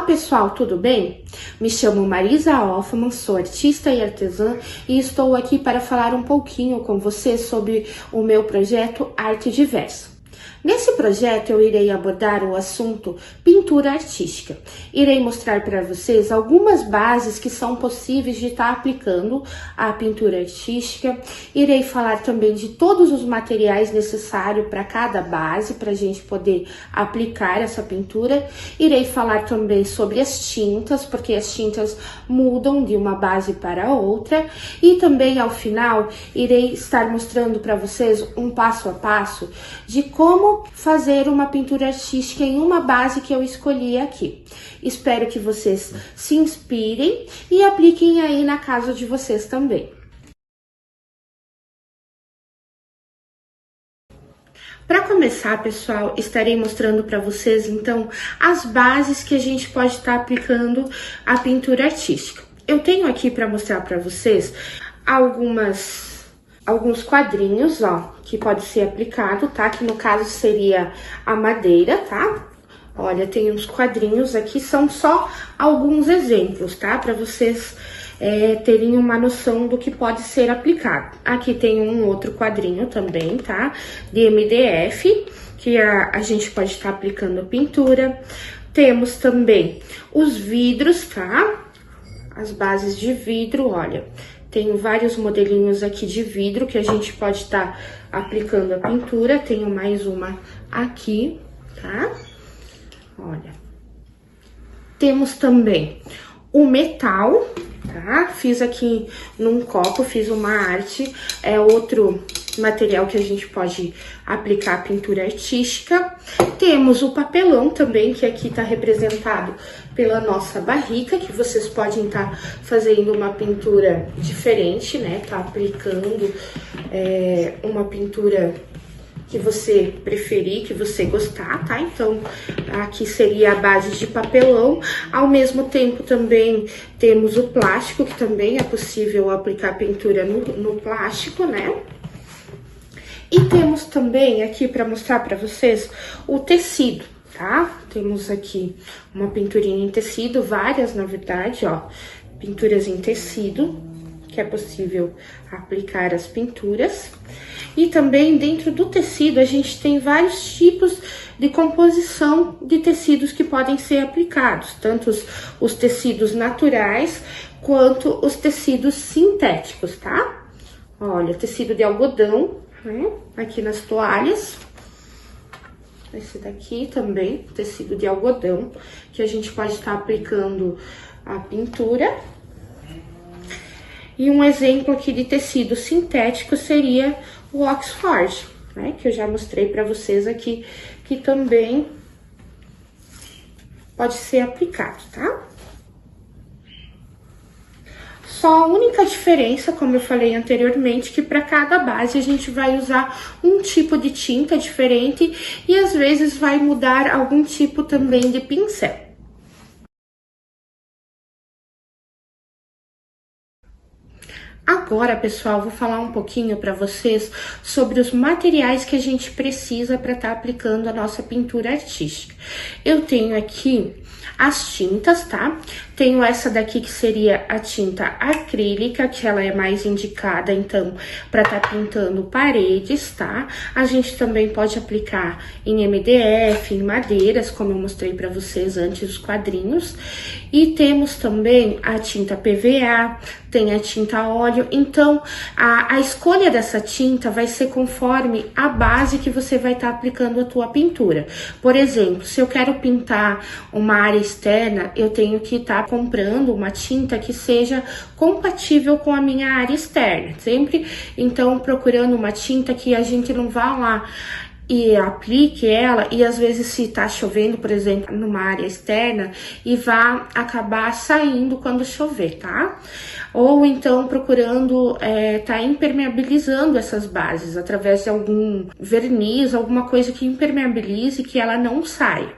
pessoal, tudo bem? Me chamo Marisa Hoffman, sou artista e artesã e estou aqui para falar um pouquinho com você sobre o meu projeto Arte Diversa. Nesse projeto eu irei abordar o assunto pintura artística. Irei mostrar para vocês algumas bases que são possíveis de estar aplicando a pintura artística. Irei falar também de todos os materiais necessários para cada base, para a gente poder aplicar essa pintura. Irei falar também sobre as tintas, porque as tintas mudam de uma base para outra. E também ao final irei estar mostrando para vocês um passo a passo de como fazer uma pintura artística em uma base que eu escolhi aqui. Espero que vocês se inspirem e apliquem aí na casa de vocês também. Para começar, pessoal, estarei mostrando para vocês, então, as bases que a gente pode estar aplicando a pintura artística. Eu tenho aqui para mostrar para vocês alguns quadrinhos, ó, que pode ser aplicado, tá? Que no caso seria a madeira, tá? Olha, tem uns quadrinhos aqui, são só alguns exemplos, tá? Para vocês terem uma noção do que pode ser aplicado. Aqui tem um outro quadrinho também, tá? De MDF, que a gente pode estar aplicando pintura. Temos também os vidros, tá? As bases de vidro, olha. Tenho vários modelinhos aqui de vidro que a gente pode estar aplicando a pintura. Tenho mais uma aqui, tá? Olha. Temos também o metal, tá? Fiz aqui num copo, fiz uma arte. É outro material que a gente pode aplicar a pintura artística. Temos o papelão também, que aqui tá representado pela nossa barrica, que vocês podem estar fazendo uma pintura diferente, né? Tá aplicando uma pintura que você preferir, que você gostar, tá? Então, aqui seria a base de papelão. Ao mesmo tempo, também temos o plástico, que também é possível aplicar pintura no plástico, né? E temos também aqui para mostrar para vocês o tecido, tá? Temos aqui uma pinturinha em tecido, várias na verdade, ó, pinturas em tecido, que é possível aplicar as pinturas. E também dentro do tecido a gente tem vários tipos de composição de tecidos que podem ser aplicados, tanto os tecidos naturais quanto os tecidos sintéticos, tá? Olha, tecido de algodão, né? Aqui nas toalhas. Esse daqui também, tecido de algodão, que a gente pode estar aplicando a pintura. E um exemplo aqui de tecido sintético seria o Oxford, né? Que eu já mostrei para vocês aqui, que também pode ser aplicado, tá? Só a única diferença, como eu falei anteriormente, que para cada base a gente vai usar um tipo de tinta diferente e às vezes vai mudar algum tipo também de pincel. Agora, pessoal, vou falar um pouquinho para vocês sobre os materiais que a gente precisa para estar aplicando a nossa pintura artística. Eu tenho aqui as tintas, tá? Tenho essa daqui que seria a tinta acrílica, que ela é mais indicada, então, para estar pintando paredes, tá? A gente também pode aplicar em MDF, em madeiras, como eu mostrei para vocês antes, os quadrinhos. E temos também a tinta PVA, tem a tinta óleo. Então, a escolha dessa tinta vai ser conforme a base que você vai estar aplicando a tua pintura. Por exemplo, se eu quero pintar uma área externa, eu tenho que estar comprando uma tinta que seja compatível com a minha área externa. Sempre, então, procurando uma tinta que a gente não vá lá e aplique ela, e às vezes se tá chovendo, por exemplo, numa área externa, e vá acabar saindo quando chover, tá? Ou então procurando tá impermeabilizando essas bases através de algum verniz, alguma coisa que impermeabilize, que ela não saia.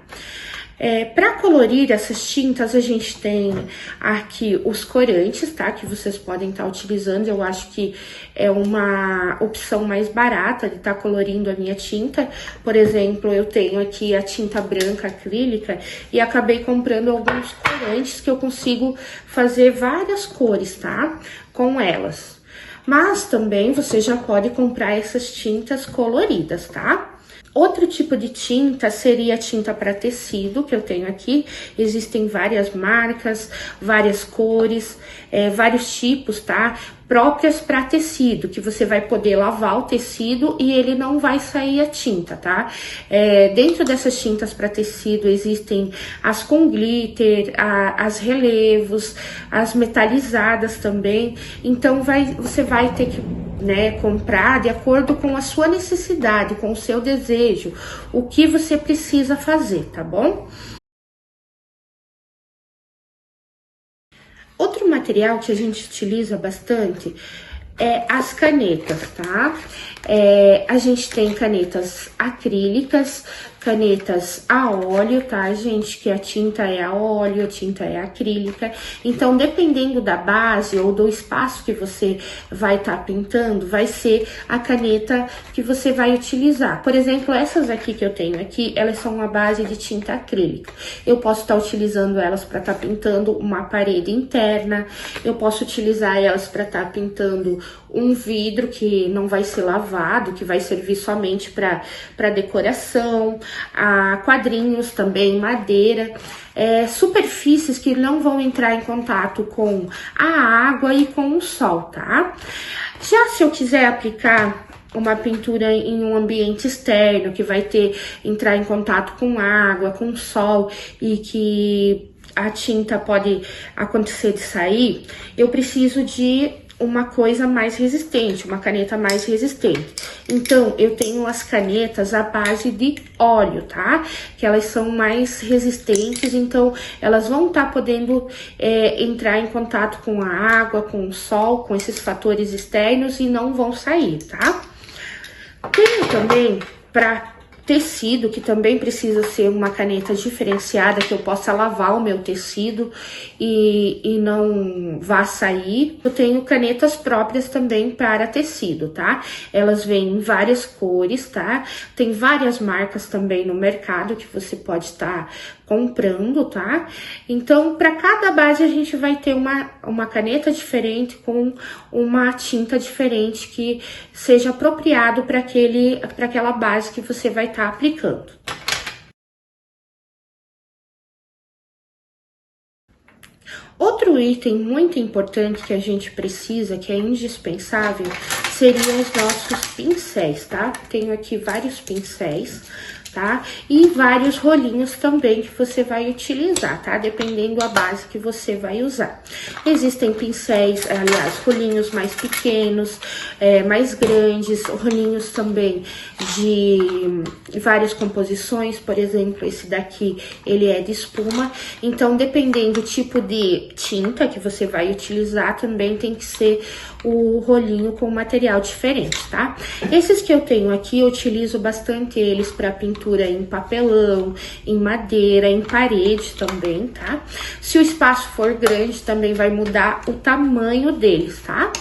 Para colorir essas tintas, a gente tem aqui os corantes, tá? Que vocês podem estar utilizando. Eu acho que é uma opção mais barata de estar colorindo a minha tinta. Por exemplo, eu tenho aqui a tinta branca acrílica e acabei comprando alguns corantes que eu consigo fazer várias cores, tá? Com elas. Mas também você já pode comprar essas tintas coloridas, tá? Outro tipo de tinta seria a tinta para tecido, que eu tenho aqui. Existem várias marcas, várias cores, vários tipos, tá? Próprias para tecido, que você vai poder lavar o tecido e ele não vai sair a tinta, tá? Dentro dessas tintas para tecido existem as com glitter, as relevos, as metalizadas também. Então, você vai ter que comprar de acordo com a sua necessidade, com o seu desejo, o que você precisa fazer, tá bom? Outro material que a gente utiliza bastante é as canetas, tá? A gente tem canetas acrílicas, canetas a óleo, tá, gente? Que a tinta é a óleo, a tinta é acrílica. Então, dependendo da base ou do espaço que você vai estar pintando, vai ser a caneta que você vai utilizar. Por exemplo, essas aqui que eu tenho aqui, elas são uma base de tinta acrílica. Eu posso estar utilizando elas para estar pintando uma parede interna, eu posso utilizar elas para estar pintando um vidro que não vai ser lavado, que vai servir somente para decoração, quadrinhos também, madeira, superfícies que não vão entrar em contato com a água e com o sol, tá? Já se eu quiser aplicar uma pintura em um ambiente externo, que vai entrar em contato com água, com sol e que a tinta pode acontecer de sair, eu preciso de uma coisa mais resistente, uma caneta mais resistente. Então, eu tenho as canetas à base de óleo, tá? Que elas são mais resistentes, então elas vão estar podendo entrar em contato com a água, com o sol, com esses fatores externos e não vão sair, tá? Tenho também para tecido, que também precisa ser uma caneta diferenciada, que eu possa lavar o meu tecido e não vá sair. Eu tenho canetas próprias também para tecido, tá? Elas vêm em várias cores, tá? Tem várias marcas também no mercado que você pode estar comprando, tá? Então, para cada base a gente vai ter uma caneta diferente com uma tinta diferente que seja apropriado para aquela base que você vai estar aplicando. Outro item muito importante que a gente precisa, que é indispensável, seriam os nossos pincéis, tá? Tenho aqui vários pincéis, tá? E vários rolinhos também que você vai utilizar, tá? Dependendo da base que você vai usar. Existem pincéis, aliás, rolinhos mais pequenos, mais grandes, rolinhos também de várias composições, por exemplo, esse daqui, ele é de espuma. Então, dependendo do tipo de tinta que você vai utilizar, também tem que ser o rolinho com material diferente, tá? Esses que eu tenho aqui, eu utilizo bastante eles para pintura em papelão, em madeira, em parede também, tá? Se o espaço for grande, também vai mudar o tamanho deles, tá?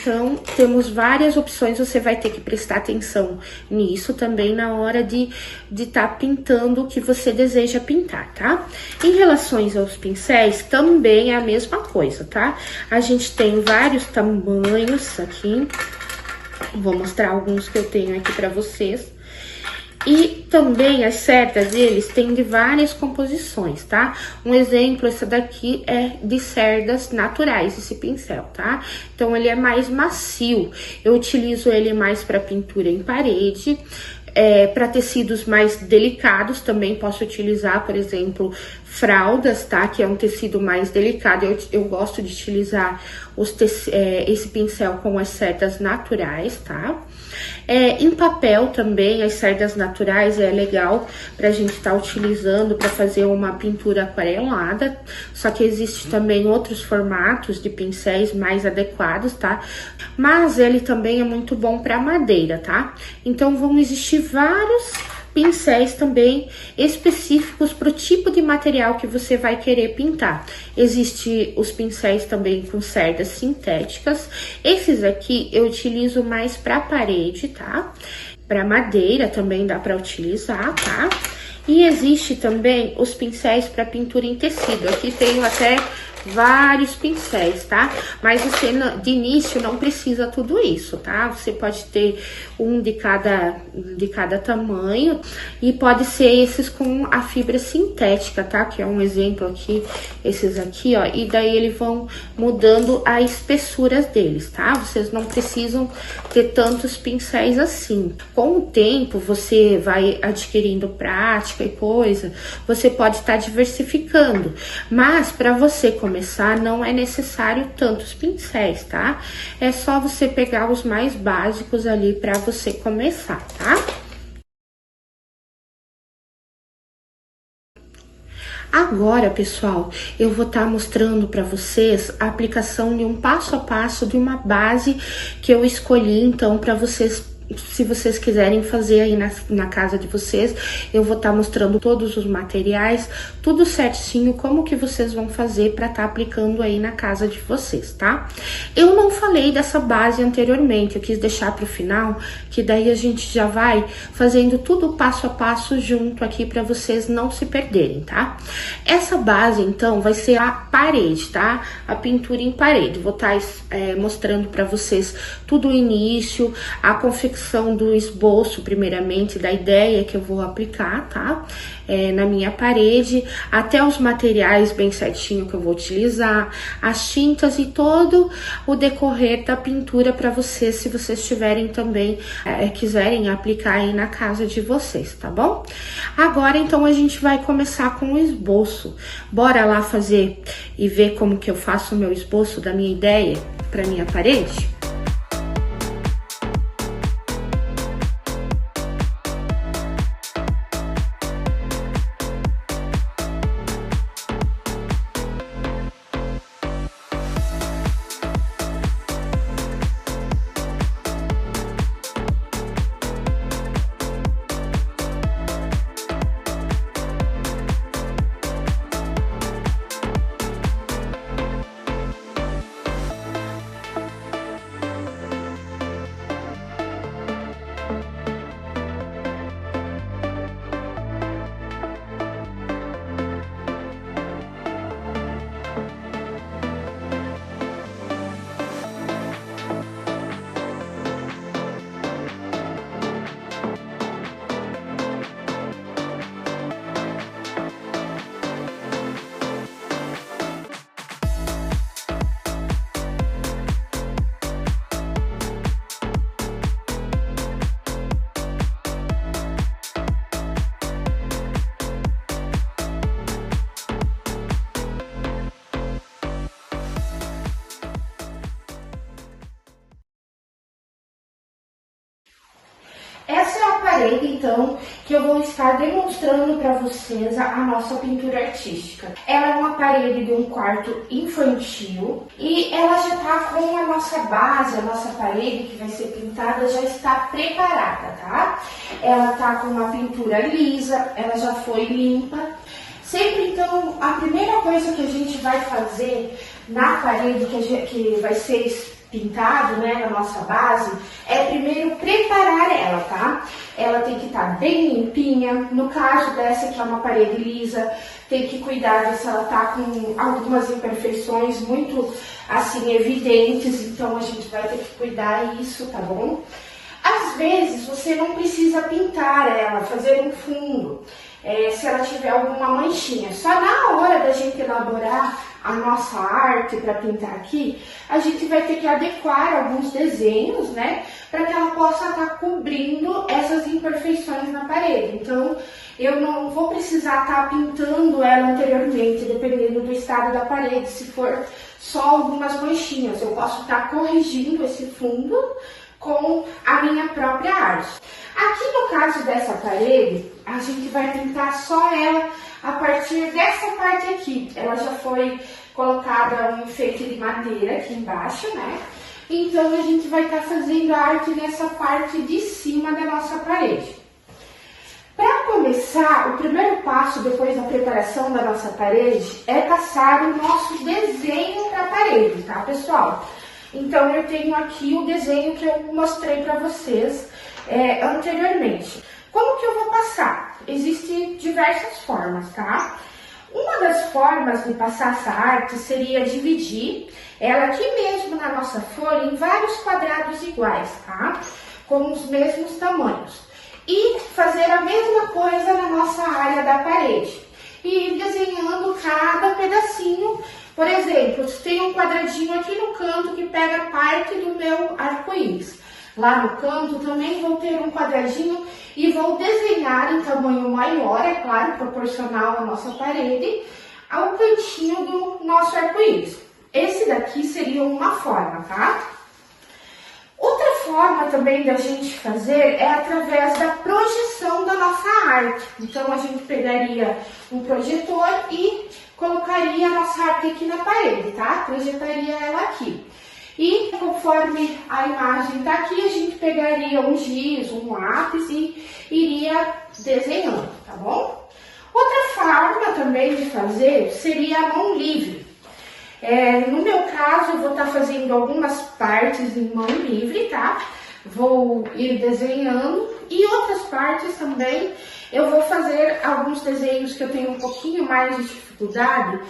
Então, temos várias opções, você vai ter que prestar atenção nisso também na hora de estar pintando o que você deseja pintar, tá? Em relação aos pincéis, também é a mesma coisa, tá? A gente tem vários tamanhos aqui, vou mostrar alguns que eu tenho aqui pra vocês. E também as cerdas deles têm de várias composições, tá? Um exemplo, essa daqui é de cerdas naturais, esse pincel, tá? Então, ele é mais macio. Eu utilizo ele mais para pintura em parede. Para tecidos mais delicados, também posso utilizar, por exemplo, fraldas, tá? Que é um tecido mais delicado. Eu gosto de utilizar esse pincel com as cerdas naturais, tá? Em papel também, as cerdas naturais é legal pra gente estar utilizando para fazer uma pintura aquarelada. Só que existe também outros formatos de pincéis mais adequados, tá? Mas ele também é muito bom para madeira, tá? Então, vão existir pincéis também específicos para o tipo de material que você vai querer pintar. Existem os pincéis também com cerdas sintéticas. Esses aqui eu utilizo mais para parede, tá? Para madeira também dá para utilizar, tá? E existe também os pincéis para pintura em tecido. Aqui tenho até vários pincéis, tá? Mas você de início não precisa tudo isso, tá? Você pode ter um de cada tamanho e pode ser esses com a fibra sintética, tá? Que é um exemplo aqui, esses aqui, ó. E daí eles vão mudando a espessura deles, tá? Vocês não precisam ter tantos pincéis assim. Com o tempo, você vai adquirindo prática e coisa, você pode estar diversificando. Mas para você começar, não é necessário tantos pincéis, tá? É só você pegar os mais básicos ali para você começar, tá? Agora, pessoal, eu vou estar mostrando para vocês a aplicação de um passo a passo de uma base que eu escolhi, então, para vocês. Se vocês quiserem fazer aí na casa de vocês, eu vou estar mostrando todos os materiais, tudo certinho, como que vocês vão fazer para estar aplicando aí na casa de vocês, tá? Eu não falei dessa base anteriormente, eu quis deixar para o final, que daí a gente já vai fazendo tudo passo a passo junto aqui para vocês não se perderem, tá? Essa base, então, vai ser a parede, tá? A pintura em parede. Vou estar mostrando para vocês tudo o início, a confecção do esboço, primeiramente, da ideia que eu vou aplicar, tá? Na minha parede, até os materiais bem certinho que eu vou utilizar, as tintas e todo o decorrer da pintura para vocês, se vocês tiverem também, quiserem aplicar aí na casa de vocês, tá bom? Agora, então, a gente vai começar com o esboço. Bora lá fazer e ver como que eu faço o meu esboço da minha ideia para minha parede? Essa é a parede, então, que eu vou estar demonstrando para vocês a nossa pintura artística. Ela é uma parede de um quarto infantil e ela já está com a nossa base, a nossa parede que vai ser pintada já está preparada, tá? Ela está com uma pintura lisa, ela já foi limpa. Sempre, então, a primeira coisa que a gente vai fazer na parede que vai ser pintado, né, na nossa base, é primeiro preparar ela, tá? Ela tem que estar bem limpinha. No caso dessa que é uma parede lisa, tem que cuidar se ela tá com algumas imperfeições muito, assim, evidentes, então a gente vai ter que cuidar disso, tá bom? Às vezes, você não precisa pintar ela, fazer um fundo, se ela tiver alguma manchinha. Só na hora da gente elaborar a nossa arte para pintar aqui, a gente vai ter que adequar alguns desenhos, né, para que ela possa estar cobrindo essas imperfeições na parede. Então, eu não vou precisar estar pintando ela anteriormente, dependendo do estado da parede, se for só algumas manchinhas. Eu posso estar corrigindo esse fundo com a minha própria arte. Aqui no caso dessa parede, a gente vai pintar só ela a partir dessa parte aqui. Ela já foi colocada um enfeite de madeira aqui embaixo, né? Então, a gente vai estar fazendo a arte nessa parte de cima da nossa parede. Para começar, o primeiro passo depois da preparação da nossa parede é passar o nosso desenho para a parede, tá, pessoal? Então, eu tenho aqui o desenho que eu mostrei para vocês anteriormente. Como que eu vou passar? Existem diversas formas, tá? Uma das formas de passar essa arte seria dividir ela aqui mesmo na nossa folha em vários quadrados iguais, tá? Com os mesmos tamanhos. E fazer a mesma coisa na nossa área da parede. E ir desenhando cada pedacinho. Por exemplo, tem um quadradinho aqui no canto que pega parte do meu arco-íris. Lá no canto também vou ter um quadradinho e vou desenhar em tamanho maior, é claro, proporcional à nossa parede, ao cantinho do nosso arco-íris. Esse daqui seria uma forma, tá? Outra forma também da gente fazer é através da projeção da nossa arte. Então, a gente pegaria um projetor e colocaria a nossa arte aqui na parede, tá? Projetaria ela aqui. E conforme a imagem tá aqui, a gente pegaria um giz, um lápis e iria desenhando, tá bom? Outra forma também de fazer seria a mão livre. No meu caso, eu vou estar fazendo algumas partes em mão livre, tá? Vou ir desenhando e outras partes também eu vou fazer alguns desenhos que eu tenho um pouquinho mais de dificuldade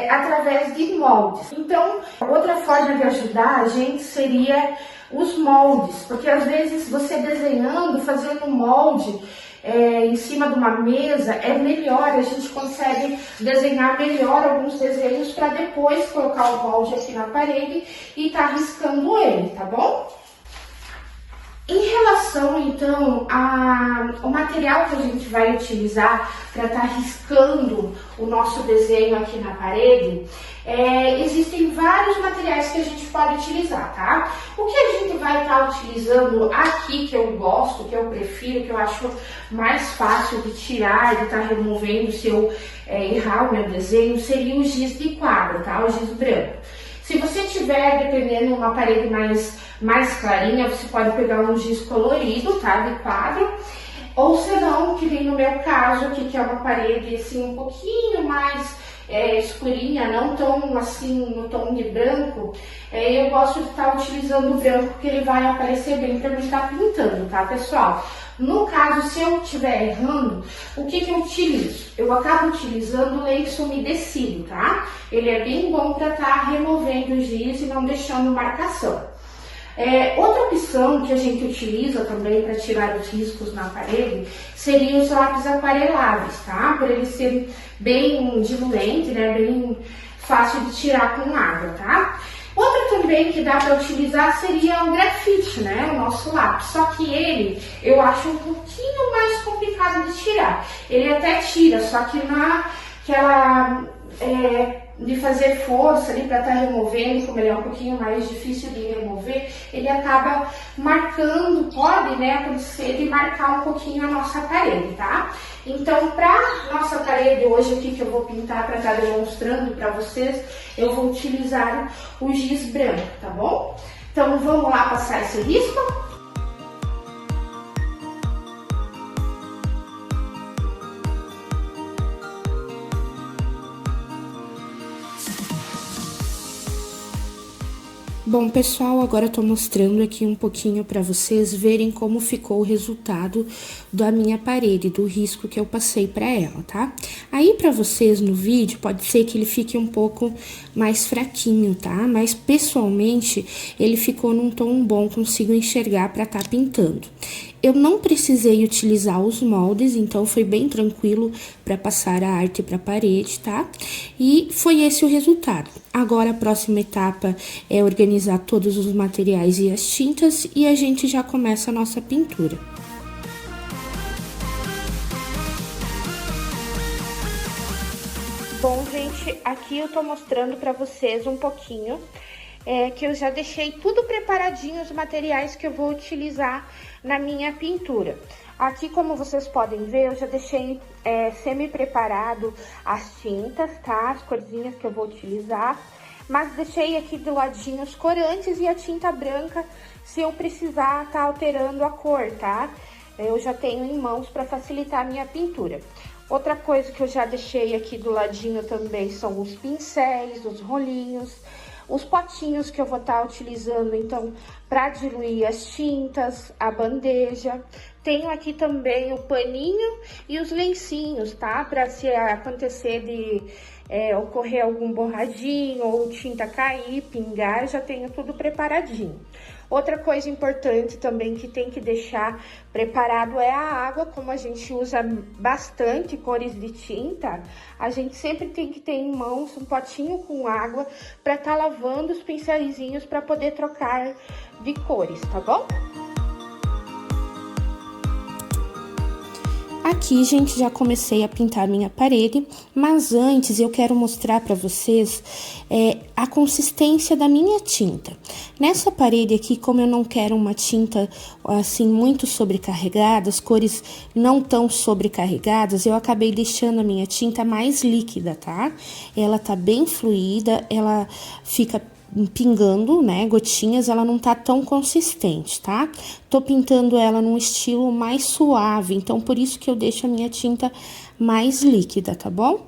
através de moldes. Então, outra forma de ajudar a gente seria os moldes, porque às vezes você desenhando, fazendo um molde em cima de uma mesa, é melhor, a gente consegue desenhar melhor alguns desenhos para depois colocar o molde aqui na parede e tá riscando ele, tá bom? Em relação, então, ao material que a gente vai utilizar para estar riscando o nosso desenho aqui na parede, existem vários materiais que a gente pode utilizar, tá? O que a gente vai estar utilizando aqui, que eu gosto, que eu prefiro, que eu acho mais fácil de tirar, de estar removendo se eu errar o meu desenho, seria o giz de quadro, tá? O giz branco. Se você tiver, dependendo, uma parede mais clarinha, você pode pegar um giz colorido, tá? De quadro. Ou se não, que nem no meu caso aqui, que é uma parede assim um pouquinho mais escurinha, não tão assim no tom de branco, eu gosto de estar utilizando o branco, que ele vai aparecer bem para mim estar pintando, tá, pessoal? No caso, se eu estiver errando, o que eu utilizo? Eu acabo utilizando lenço umedecido, tá? Ele é bem bom para estar removendo o giz e não deixando marcação. Outra opção que a gente utiliza também para tirar os riscos na parede seriam os lápis aquareláveis, tá? Por eles serem bem diluentes, né? Bem fácil de tirar com água, tá? Outra também que dá para utilizar seria o grafite, né? O nosso lápis. Só que ele, eu acho um pouquinho mais complicado de tirar. Ele até tira, só que naquela de fazer força ali para estar removendo, como ele é um pouquinho mais difícil de remover, ele acaba marcando, pode, né, acontecer de marcar um pouquinho a nossa parede, tá? Então, para nossa parede hoje aqui que eu vou pintar para estar demonstrando para vocês, eu vou utilizar o giz branco, tá bom? Então, vamos lá passar esse risco? Bom, pessoal, agora eu tô mostrando aqui um pouquinho para vocês verem como ficou o resultado da minha parede, do risco que eu passei para ela, tá? Aí, para vocês no vídeo, pode ser que ele fique um pouco mais fraquinho, tá? Mas, pessoalmente, ele ficou num tom bom, consigo enxergar para tá pintando. Eu não precisei utilizar os moldes, então foi bem tranquilo para passar a arte para a parede, tá? E foi esse o resultado. Agora a próxima etapa é organizar todos os materiais e as tintas e a gente já começa a nossa pintura. Bom, gente, aqui eu tô mostrando para vocês um pouquinho que eu já deixei tudo preparadinho, os materiais que eu vou utilizar na minha pintura. Aqui, como vocês podem ver, eu já deixei semi-preparado as tintas, tá? As corzinhas que eu vou utilizar. Mas deixei aqui do ladinho os corantes e a tinta branca, se eu precisar tá alterando a cor, tá? eu já tenho em mãos para facilitar a minha pintura. Outra coisa que eu já deixei aqui do ladinho também são os pincéis, os rolinhos, os potinhos que eu vou estar utilizando, então, para diluir as tintas, a bandeja. Tenho aqui também o paninho e os lencinhos, tá? Para se acontecer de ocorrer algum borradinho ou tinta cair, pingar, já tenho tudo preparadinho. Outra coisa importante também que tem que deixar preparado é a água. Como a gente usa bastante cores de tinta, a gente sempre tem que ter em mãos um potinho com água para estar lavando os pincéisinhos para poder trocar de cores, tá bom? Aqui, gente, já comecei a pintar minha parede, mas antes eu quero mostrar para vocês a consistência da minha tinta. Nessa parede aqui, como eu não quero uma tinta assim muito sobrecarregada, as cores não tão sobrecarregadas, eu acabei deixando a minha tinta mais líquida, tá? Ela tá bem fluida, ela fica pingando, né, gotinhas, ela não tá tão consistente, tá? Tô pintando ela num estilo mais suave, então por isso que eu deixo a minha tinta mais líquida, tá bom?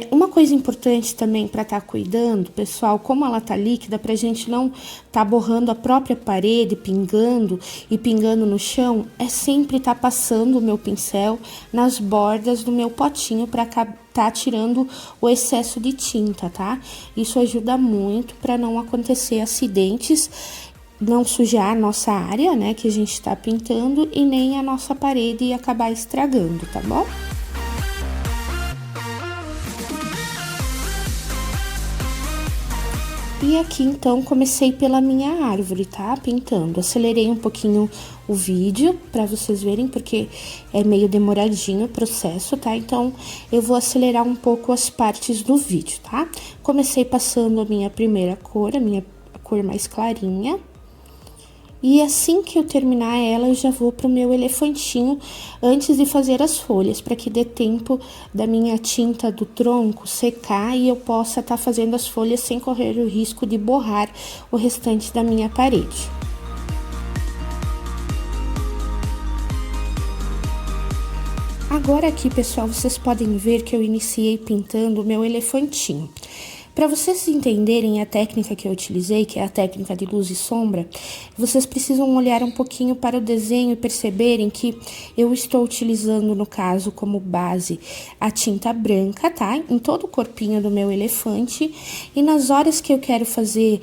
Uma coisa importante também para estar cuidando, pessoal, como ela tá líquida, pra gente não tá borrando a própria parede, pingando e pingando no chão, é sempre tá passando o meu pincel nas bordas do meu potinho para tá tirando o excesso de tinta, tá? Isso ajuda muito para não acontecer acidentes, não sujar a nossa área, né, que a gente tá pintando e nem a nossa parede e acabar estragando, tá bom? E aqui, então, comecei pela minha árvore, tá? Pintando. Acelerei um pouquinho o vídeo pra vocês verem, porque é meio demoradinho o processo, tá? Então, eu vou acelerar um pouco as partes do vídeo, tá? Comecei passando a minha primeira cor, a minha cor mais clarinha. E assim que eu terminar ela, eu já vou pro meu elefantinho antes de fazer as folhas, para que dê tempo da minha tinta do tronco secar e eu possa estar fazendo as folhas sem correr o risco de borrar o restante da minha parede. Agora aqui, pessoal, vocês podem ver que eu iniciei pintando o meu elefantinho. Para vocês entenderem a técnica que eu utilizei, que é a técnica de luz e sombra, vocês precisam olhar um pouquinho para o desenho e perceberem que eu estou utilizando, no caso, como base a tinta branca, tá? Em todo o corpinho do meu elefante. E nas horas que eu quero fazer,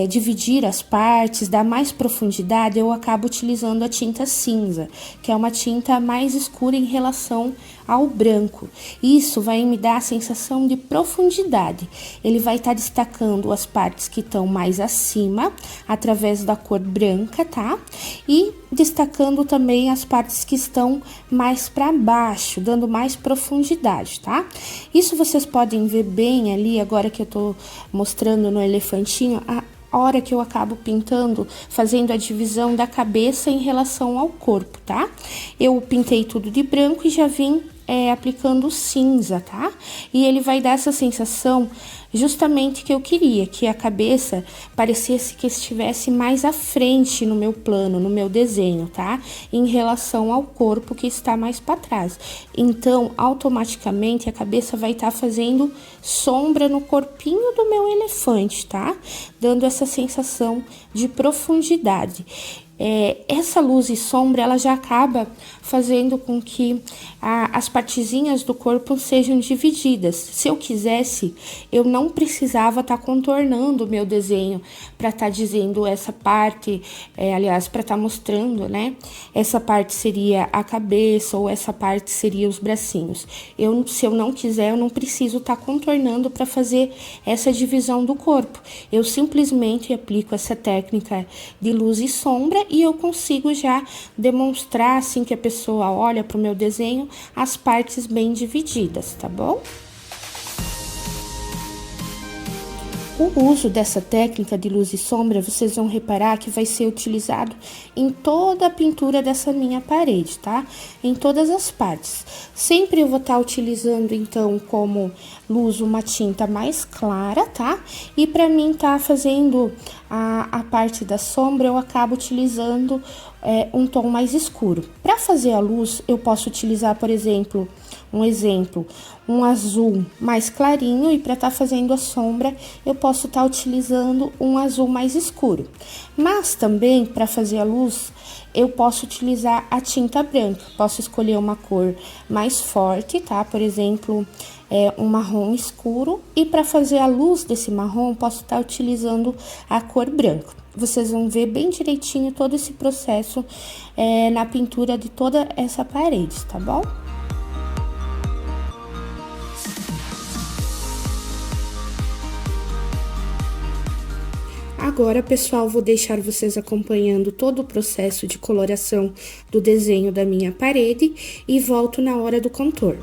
dividir as partes, dar mais profundidade, eu acabo utilizando a tinta cinza, que é uma tinta mais escura em relação ao branco. Isso vai me dar a sensação de profundidade. Ele vai estar destacando as partes que estão mais acima, através da cor branca, tá? E destacando também as partes que estão mais para baixo, dando mais profundidade, tá? Isso vocês podem ver bem ali, agora que eu tô mostrando no elefantinho, a hora que eu acabo pintando, fazendo a divisão da cabeça em relação ao corpo, tá? Eu pintei tudo de branco e já vim aplicando cinza, tá? E ele vai dar essa sensação justamente que eu queria, que a cabeça parecesse que estivesse mais à frente no meu plano, no meu desenho, tá? Em relação ao corpo que está mais para trás. Então, automaticamente, a cabeça vai estar fazendo sombra no corpinho do meu elefante, tá? Dando essa sensação de profundidade. Essa luz e sombra, ela já acaba fazendo com que as partezinhas do corpo sejam divididas. Se eu quisesse, eu não precisava estar contornando o meu desenho para estar dizendo essa parte, aliás, para estar mostrando, né? Essa parte seria a cabeça ou essa parte seria os bracinhos. Se eu não quiser, eu não preciso estar contornando para fazer essa divisão do corpo. Eu simplesmente aplico essa técnica de luz e sombra e eu consigo já demonstrar, assim que a pessoa olha para o meu desenho, as partes bem divididas, tá bom? O uso dessa técnica de luz e sombra, vocês vão reparar que vai ser utilizado em toda a pintura dessa minha parede, tá? Em todas as partes. Sempre eu vou estar utilizando, então, como luz uma tinta mais clara, tá? E para mim tá fazendo a parte da sombra, eu acabo utilizando um tom mais escuro. Para fazer a luz, eu posso utilizar, por exemplo, um azul mais clarinho, e para estar fazendo a sombra, eu posso estar utilizando um azul mais escuro. Mas também, para fazer a luz, eu posso utilizar a tinta branca. Posso escolher uma cor mais forte, tá? Por exemplo, um marrom escuro. E para fazer a luz desse marrom, posso estar utilizando a cor branca. Vocês vão ver bem direitinho todo esse processo na pintura de toda essa parede, tá bom? Agora, pessoal, vou deixar vocês acompanhando todo o processo de coloração do desenho da minha parede e volto na hora do contorno.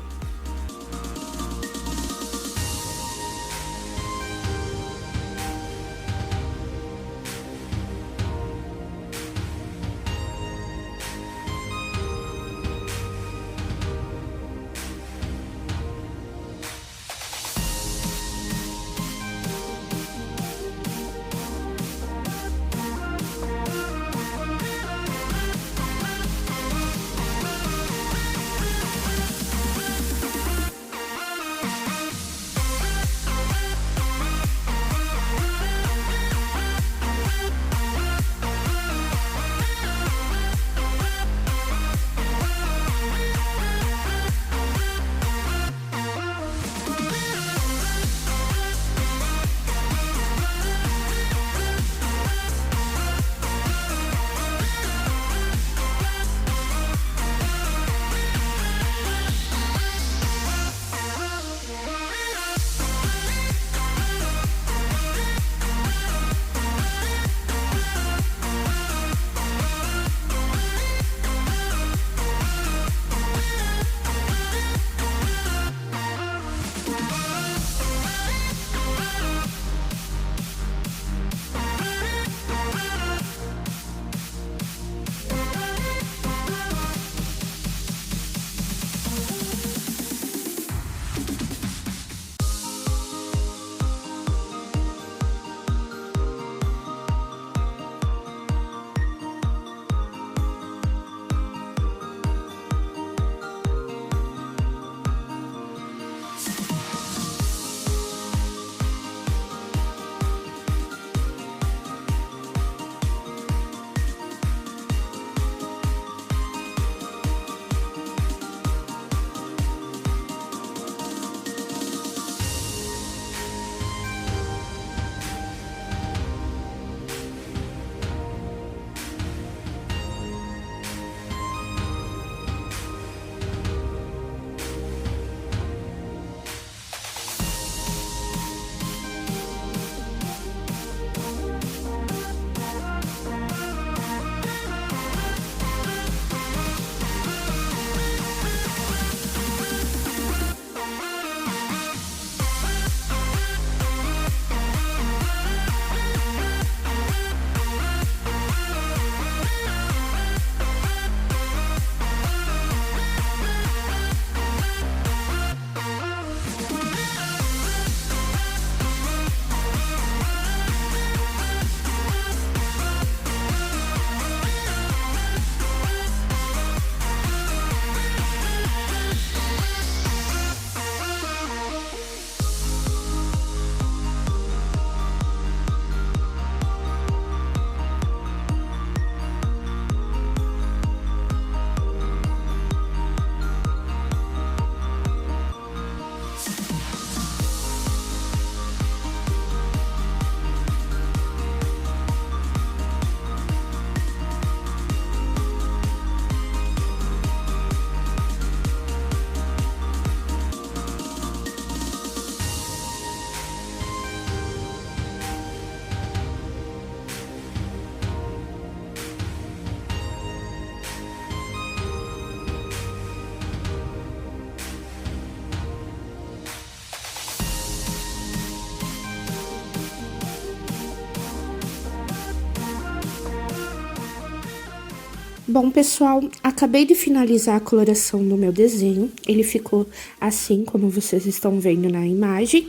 Bom, pessoal, acabei de finalizar a coloração do meu desenho. Ele ficou assim, como vocês estão vendo na imagem.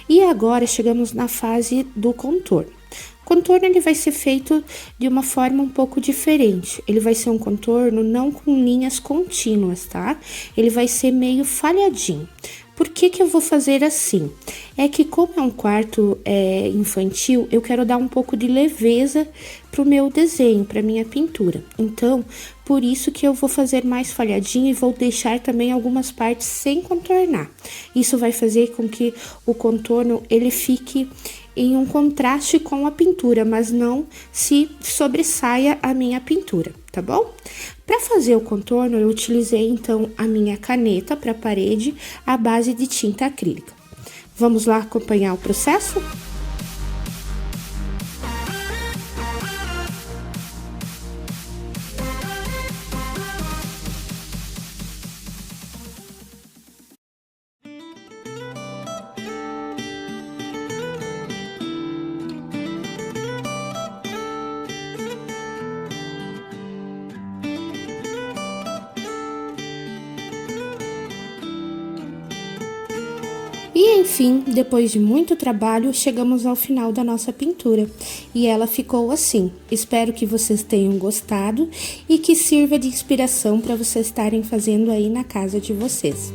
E agora chegamos na fase do contorno. O contorno ele vai ser feito de uma forma um pouco diferente. Ele vai ser um contorno não com linhas contínuas, tá? Ele vai ser meio falhadinho. Por que que eu vou fazer assim? É que como é um quarto infantil, eu quero dar um pouco de leveza pro meu desenho, pra minha pintura. Então, por isso que eu vou fazer mais falhadinho e vou deixar também algumas partes sem contornar. Isso vai fazer com que o contorno ele fique em um contraste com a pintura, mas não se sobressaia a minha pintura, tá bom? Para fazer o contorno, eu utilizei então a minha caneta para parede à base de tinta acrílica. Vamos lá acompanhar o processo? E enfim, depois de muito trabalho, chegamos ao final da nossa pintura. E ela ficou assim. Espero que vocês tenham gostado e que sirva de inspiração para vocês estarem fazendo aí na casa de vocês.